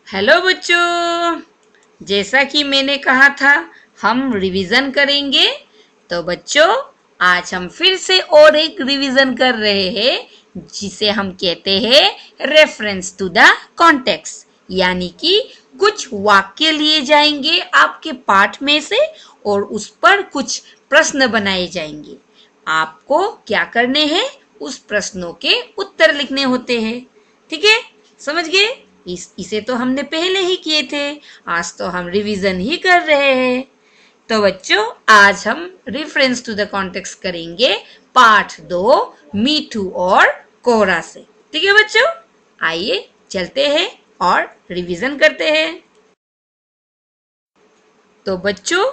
Hello बच्चों, जैसा कि मैंने कहा था हम रिवीजन करेंगे। तो बच्चों आज हम फिर से और एक रिवीजन कर रहे हैं जिसे हम कहते हैं रेफरेंस टू द कॉन्टेक्स्ट, यानी कि कुछ वाक्य लिए जाएंगे आपके पाठ में से और उस पर कुछ प्रश्न बनाए जाएंगे। आपको क्या करने हैं, उस प्रश्नों के उत्तर लिखने होते हैं। ठीक है, समझ गए? इसे तो हमने पहले ही किए थे, आज तो हम रिवीजन ही कर रहे हैं। तो बच्चों आज हम रेफरेंस टू द कॉन्टेक्स्ट करेंगे पाठ 2 मीठू और कोरा से। ठीक है बच्चों, आइए चलते हैं और रिवीजन करते हैं। तो बच्चों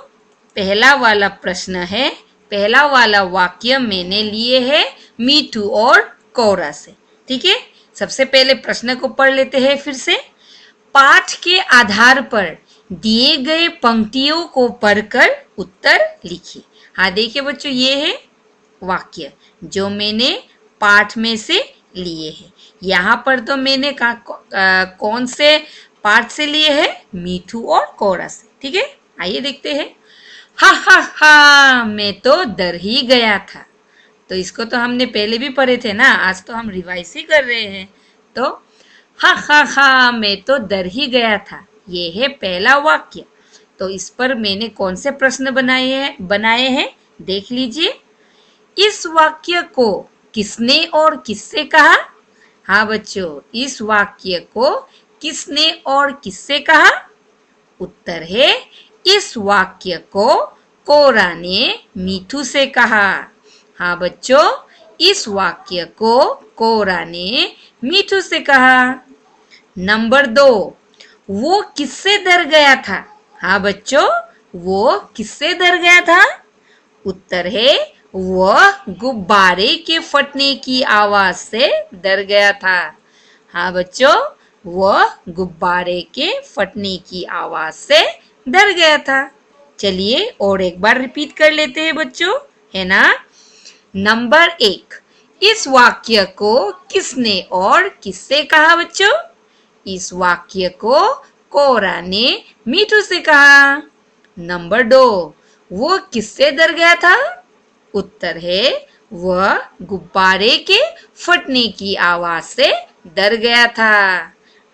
पहला वाला प्रश्न है, पहला वाला वाक्य मैंने लिए है मीठू और कोरा से। ठीक है, सबसे पहले प्रश्न को पढ़ लेते हैं फिर से। पाठ के आधार पर दिए गए पंक्तियों को पढ़कर उत्तर लिखिए। हाँ देखिए बच्चों, ये है वाक्य जो मैंने पाठ में से लिए हैं। यहाँ पर तो मैंने कौन से पाठ से लिए हैं? मीठू और कोरा से। ठीक है, आइए देखते हैं। हा हा हा, मैं तो डर ही गया था। तो इसको तो हमने पहले भी पढ़े थे ना, आज तो हम रिवाइज ही कर रहे हैं। तो हा हा हा, मैं तो डर ही गया था, ये है पहला वाक्य। तो इस पर मैंने कौन से प्रश्न बनाए हैं देख लीजिए। इस वाक्य को किसने और किससे कहा? हाँ बच्चों, इस वाक्य को किसने और किससे कहा? उत्तर है इस वाक्य को कोरा ने मीठू से कहा। हाँ बच्चों, इस वाक्य को कोरा ने मीठू से कहा। नंबर 2, वो किससे डर गया था? हाँ बच्चों, वो किससे डर गया था? उत्तर है वह गुब्बारे के फटने की आवाज से डर गया था। हाँ बच्चों, वह गुब्बारे के फटने की आवाज से डर गया था। चलिए और एक बार रिपीट कर लेते हैं बच्चों, है ना। नंबर 1, इस वाक्य को किसने और किससे कहा बच्चों? इस वाक्य को कोरा ने मीठू से कहा। नंबर 2, वो किससे डर गया था? उत्तर है वह गुब्बारे के फटने की आवाज से डर गया था।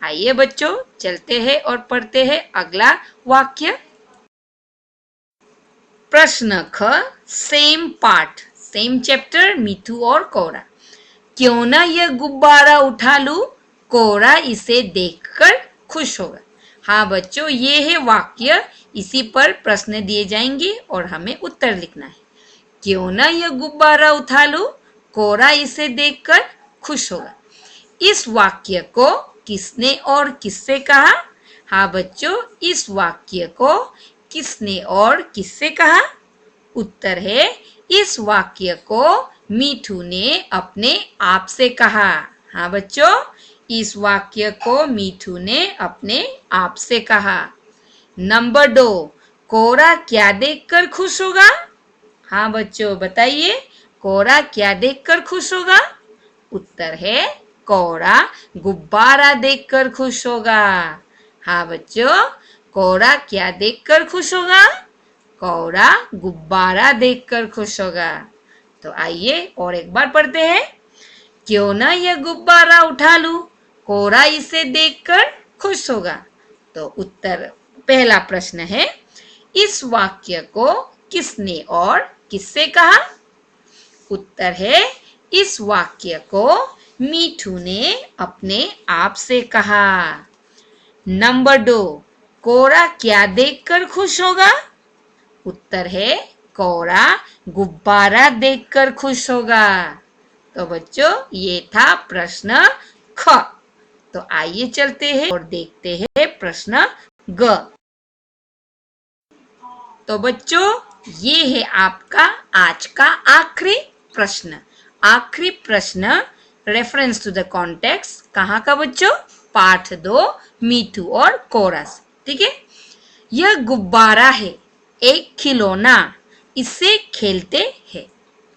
आइए बच्चों चलते हैं और पढ़ते हैं अगला वाक्य। प्रश्न ख, सेम पार्ट, सेम चैप्टर, मीठू और कोरा। क्यों ना यह गुब्बारा उठा लूं, कोरा इसे देखकर खुश होगा। हाँ बच्चों, ये है वाक्य, इसी पर प्रश्न दिए जाएंगे और हमें उत्तर लिखना है। क्यों ना यह गुब्बारा उठा लूं, कोरा इसे देखकर खुश होगा। इस वाक्य को किसने और किससे कहा? हाँ बच्चों, इस वाक्य को किसने और किससे कहा? उत्तर है इस वाक्य को मीठू ने अपने आप से कहा। हाँ बच्चों, इस वाक्य को मीठू ने अपने आप से कहा। नंबर 2, कोरा क्या देखकर खुश होगा? हाँ बच्चों बताइए, कोरा क्या देखकर खुश होगा? उत्तर है कोरा गुब्बारा देखकर खुश होगा। हाँ बच्चों, कोरा क्या देखकर खुश होगा? कोरा गुब्बारा देखकर खुश होगा। तो आइए और एक बार पढ़ते हैं। क्यों ना यह गुब्बारा उठा लूं, कोरा इसे देखकर खुश होगा। तो उत्तर, पहला प्रश्न है इस वाक्य को किसने और किससे कहा? उत्तर है इस वाक्य को मीठू ने अपने आप से कहा। नंबर 2, कोरा क्या देखकर खुश होगा? उत्तर है कोरा गुब्बारा देखकर खुश होगा। तो बच्चों ये था प्रश्न ख। तो आइए चलते हैं और देखते हैं प्रश्न ग। तो बच्चों ये है आपका आज का आखिरी प्रश्न। आखिरी प्रश्न रेफरेंस टू द कॉन्टेक्स्ट कहाँ का बच्चों? पाठ 2 मीठू और कोरा से। ठीक है, यह गुब्बारा है, एक खिलौना, इससे खेलते हैं।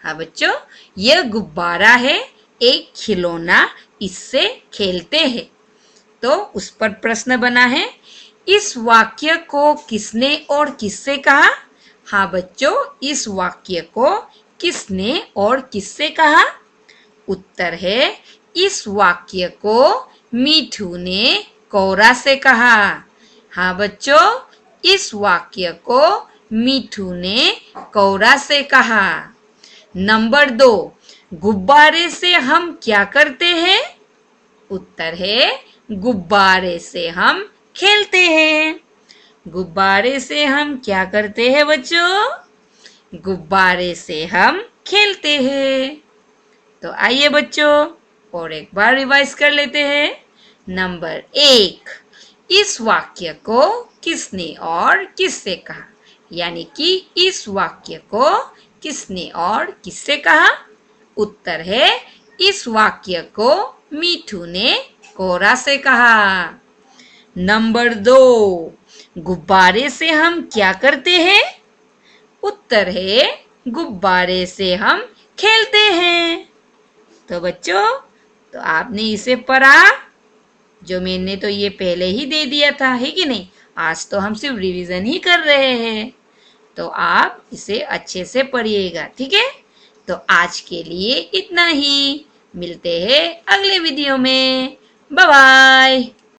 हाँ बच्चों, यह गुब्बारा है, एक खिलौना, इससे खेलते हैं। तो उस पर प्रश्न बना है, इस वाक्य को किसने और किससे कहा? हाँ बच्चों, इस वाक्य को किसने और किससे कहा? उत्तर है, इस वाक्य को मीठू ने कौरा से कहा। हाँ बच्चों, इस वाक्य को मीठू ने कौरा से कहा। नंबर 2, गुब्बारे से हम क्या करते हैं? उत्तर है, गुब्बारे से हम खेलते हैं। गुब्बारे से हम क्या करते हैं बच्चों? गुब्बारे से हम खेलते हैं। तो आइए बच्चों और एक बार रिवाइज कर लेते हैं। नंबर 1, इस वाक्य को किसने और किससे कहा? यानी कि इस वाक्य को किसने और किससे कहा? उत्तर है, इस वाक्य को मीठू ने कोरा से कहा। नंबर 2, गुब्बारे से हम क्या करते हैं? उत्तर है, गुब्बारे से हम खेलते हैं। तो बच्चों, तो आपने इसे पढ़ा, जो मैंने तो ये पहले ही दे दिया था, है कि नहीं? आज तो हम सिर्फ रिवीजन ही कर रहे हैं, तो आप इसे अच्छे से पढ़िएगा, ठीक है? तो आज के लिए इतना ही, मिलते हैं अगले वीडियो में। Bye bye.